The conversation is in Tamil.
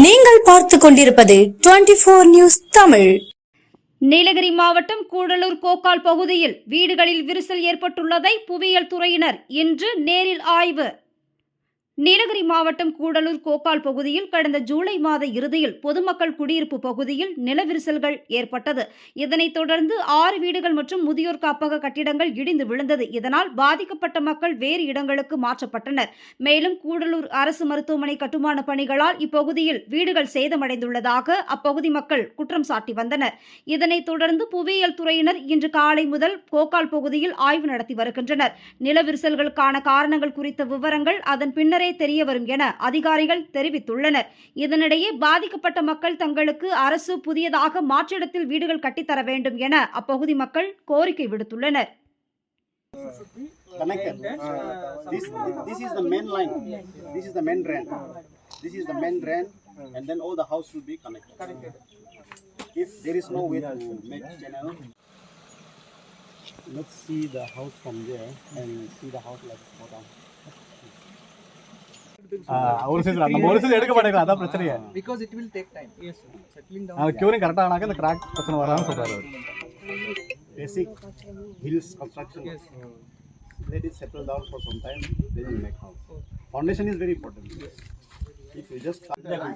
நீங்கள் பார்த்துக் கொண்டிருப்பது 24 நியூஸ் தமிழ். நீலகிரி மாவட்டம் கூடலூர் கோக்கால் பகுதியில் வீடுகளில் விரிசல் ஏற்பட்டுள்ளதை புவியியல் துறையினர் இன்று நேரில் ஆய்வு. நீலகிரி மாவட்டம் கூடலூர் கோக்கால் பகுதியில் கடந்த ஜூலை மாத இறுதியில் பொதுமக்கள் குடியிருப்பு பகுதியில் நிலவிரிசல்கள் ஏற்பட்டது. இதனைத் தொடர்ந்து 6 வீடுகள் மற்றும் முதியோர் காப்பக கட்டிடங்கள் இடிந்து விழுந்தது. இதனால் பாதிக்கப்பட்ட மக்கள் வேறு இடங்களுக்கு மாற்றப்பட்டனர். மேலும் கூடலூர் அரசு மருத்துவமனை கட்டுமான பணிகளால் இப்பகுதியில் வீடுகள் சேதமடைந்துள்ளதாக அப்பகுதி மக்கள் குற்றம் சாட்டி வந்தனர். இதனைத் தொடர்ந்து புவியியல் துறையினர் இன்று காலை முதல் கோக்கால் பகுதியில் ஆய்வு நடத்தி வருகின்றனர். நிலவிரிசல்களுக்கான காரணங்கள் குறித்த விவரங்கள் அதன் பின்னர் தெரிய வரும் என அதிகாரிகள் தெரிவித்துள்ளனர். இதனிடையே பாதிக்கப்பட்ட மக்கள் தங்களுக்கு அரசு புதியதாக மாற்றிடத்தில் வீடுகள் கட்டித்தர வேண்டும் என அப்பகுதி மக்கள் கோரிக்கை விடுத்துள்ளனர். This is the main line. This is the main drain. This is the main drain, and then all the house will be connected. If there is no way to make channel, let's see the house from there and see the house like bottom. ஒரு சில எடுக்க மாட்டேங்குது, அதான் பிரச்சனையே. Because it will take time. Yes, settling down. அது கியூரிங் கரெக்டா ஆனாக்க இந்த கிராக் பிரச்சனை வராதுன்னு சொல்றாரு. Basic hills construction. Yes. Let it settle down for some time, then you make house. Foundation is very important. Yes. If you just start that one.